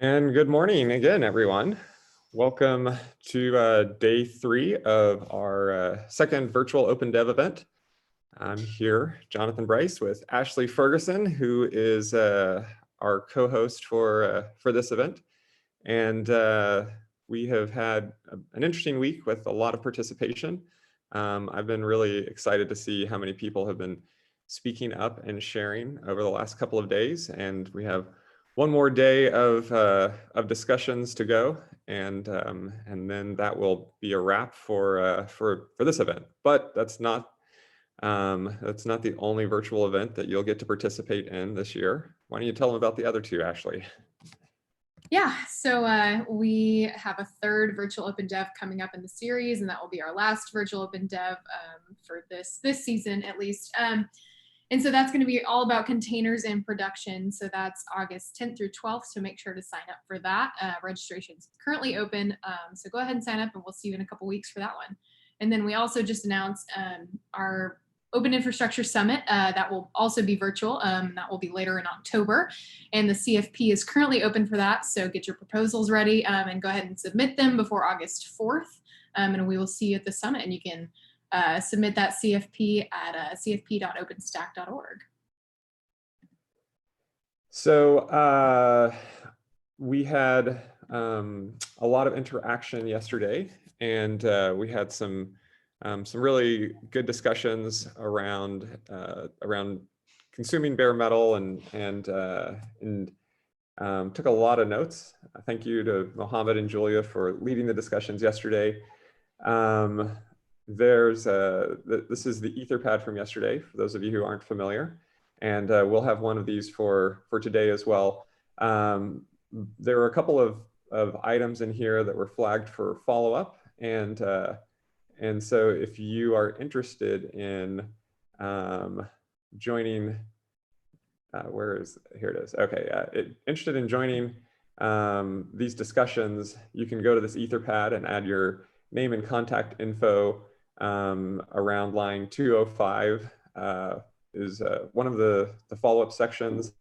And good morning again, everyone. Welcome to day 3 of our second virtual OpenDev event. I'm here, Jonathan Bryce, with Ashley Ferguson, who is our co-host for this event. And we have had an interesting week with a lot of participation. I've been really excited to see how many people have been speaking up and sharing over the last couple of days, and we have one more day of discussions to go, and then that will be a wrap for this event. But that's not the only virtual event that you'll get to participate in this year. Why don't you tell them about the other two, Ashley? Yeah, so we have a third virtual OpenDev coming up in the series, and that will be our last virtual OpenDev for this season at least. And so that's going to be all about containers in production. So that's August 10th through 12th. So make sure to sign up for that. Registration's currently open. So go ahead and sign up, and we'll see you in a couple weeks for that one. And then we also just announced our Open Infrastructure Summit. That will also be virtual. That will be later in October. And the CFP is currently open for that. So get your proposals ready and go ahead and submit them before August 4th. And we will see you at the summit, and you can submit that CFP at cfp.openstack.org. So we had a lot of interaction yesterday, and we had some really good discussions around consuming bare metal, and took a lot of notes. Thank you to Mohammed and Julia for leading the discussions yesterday. This is the Etherpad from yesterday, for those of you who aren't familiar, and we'll have one of these for today as well. There were a couple of items in here that were flagged for follow-up, and so if you are interested in joining, here it is. Okay, interested in joining these discussions, you can go to this Etherpad and add your name and contact info. Around line 205 is one of the follow-up sections,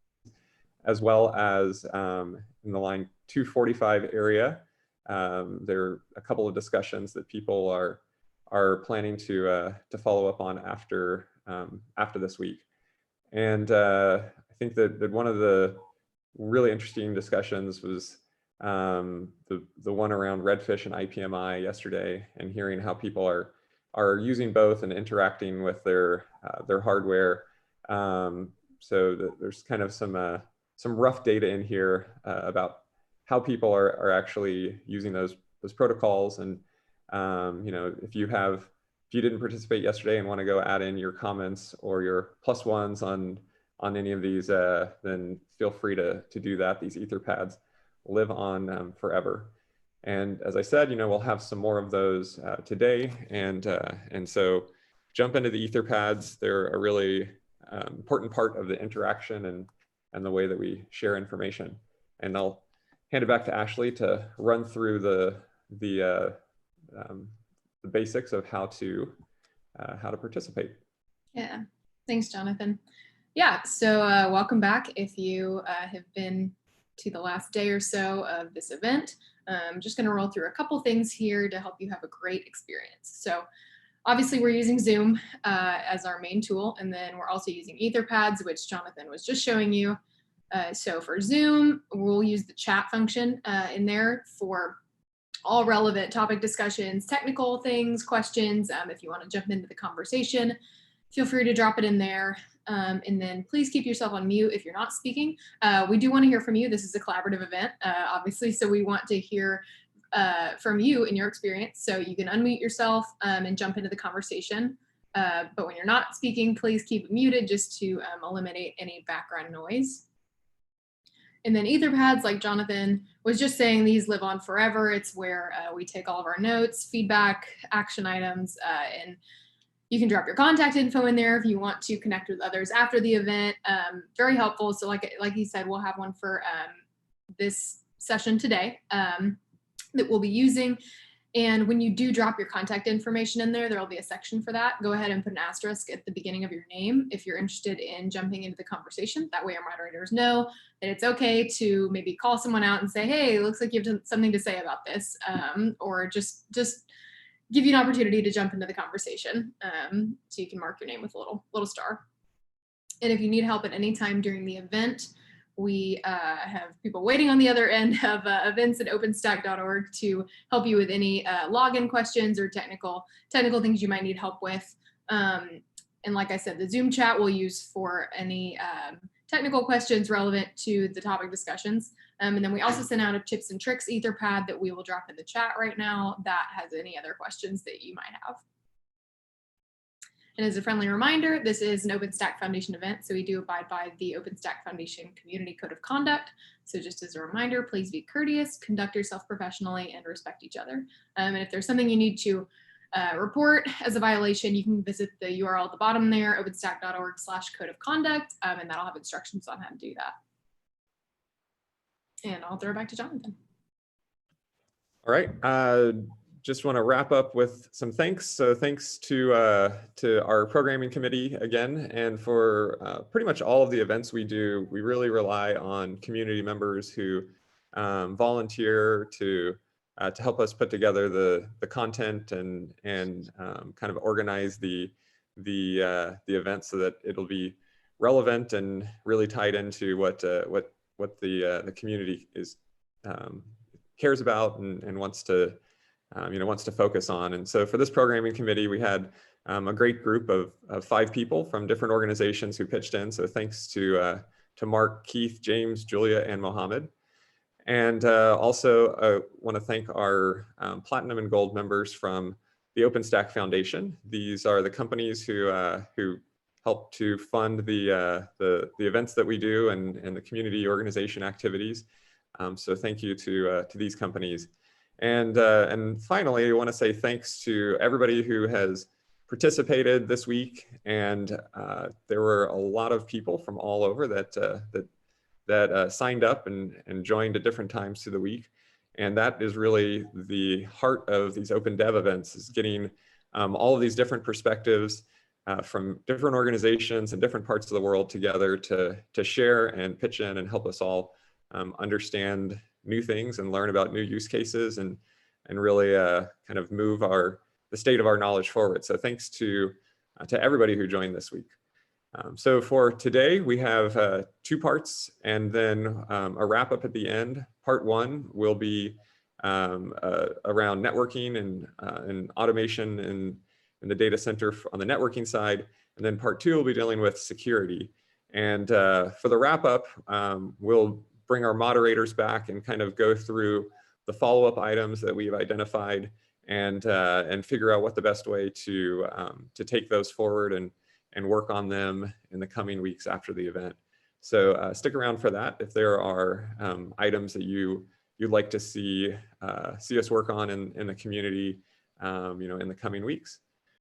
as well as in the line 245 area. There are a couple of discussions that people are planning to follow up on after this week. And I think that one of the really interesting discussions was the one around Redfish and IPMI yesterday, and hearing how people are using both and interacting with their hardware. So there's kind of some rough data in here about how people are actually using those protocols. And if you didn't participate yesterday and want to go add in your comments or your +1s on any of these, then feel free to do that. These Etherpads live on forever. And as I said, we'll have some more of those today, and so jump into the Etherpads. They're a really important part of the interaction and the way that we share information. And I'll hand it back to Ashley to run through the basics of how to participate. Yeah, thanks, Jonathan. Yeah, so welcome back if you have been to the last day or so of this event. I'm just going to roll through a couple things here to help you have a great experience. So obviously we're using Zoom as our main tool, and then we're also using Etherpads, which Jonathan was just showing you. So for Zoom, we'll use the chat function in there for all relevant topic discussions, technical things, questions. If you want to jump into the conversation, feel free to drop it in there. And then please keep yourself on mute if you're not speaking. We do want to hear from you. This is a collaborative event, obviously, so we want to hear from you and your experience. So you can unmute yourself and jump into the conversation. But when you're not speaking, please keep it muted just to eliminate any background noise. And then Etherpads, like Jonathan was just saying, these live on forever. It's where we take all of our notes, feedback, action items, and you can drop your contact info in there if you want to connect with others after the event. Very helpful. So like he said, we'll have one for this session today that we'll be using. And when you do drop your contact information in there, there'll be a section for that. Go ahead and put an asterisk at the beginning of your name if you're interested in jumping into the conversation. That way our moderators know that it's okay to maybe call someone out and say, hey, it looks like you have something to say about this, or just give you an opportunity to jump into the conversation. So you can mark your name with a little star. And if you need help at any time during the event, we have people waiting on the other end of events at openstack.org to help you with any login questions or technical things you might need help with. And like I said, the Zoom chat we'll use for any technical questions relevant to the topic discussions. And then we also sent out a tips and tricks Etherpad that we will drop in the chat right now that has any other questions that you might have. And as a friendly reminder, this is an OpenStack Foundation event, so we do abide by the OpenStack Foundation Community Code of Conduct. So just as a reminder, please be courteous, conduct yourself professionally, and respect each other. And if there's something you need to report as a violation, you can visit the URL at the bottom there, openstack.org/code of conduct, and that'll have instructions on how to do that. And I'll throw it back to Jonathan. All right. Just want to wrap up with some thanks. So thanks to our programming committee again, and for pretty much all of the events we do. We really rely on community members who volunteer to help us put together the content and kind of organize the event so that it'll be relevant and really tied into what the community is cares about and wants to focus on. And so for this programming committee, we had a great group of 5 people from different organizations who pitched in. So thanks to Mark, Keith, James, Julia, and Mohammed. And also want to thank our platinum and gold members from the OpenStack Foundation. These are the companies who help to fund the events that we do and the community organization activities. So thank you to these companies. And finally, I want to say thanks to everybody who has participated this week. And there were a lot of people from all over that signed up and joined at different times through the week. And that is really the heart of these OpenDev events, is getting all of these different perspectives from different organizations and different parts of the world together to share and pitch in and help us all understand new things and learn about new use cases and really kind of move the state of our knowledge forward. So thanks to everybody who joined this week. So for today, we have 2 parts and then a wrap up at the end. Part 1 will be around networking and automation in the data center on the networking side. And then part 2 will be dealing with security. And for the wrap up, we'll bring our moderators back and kind of go through the follow-up items that we've identified and figure out what the best way to take those forward and work on them in the coming weeks after the event. So stick around for that if there are items that you'd like to see us work on in the community, in the coming weeks.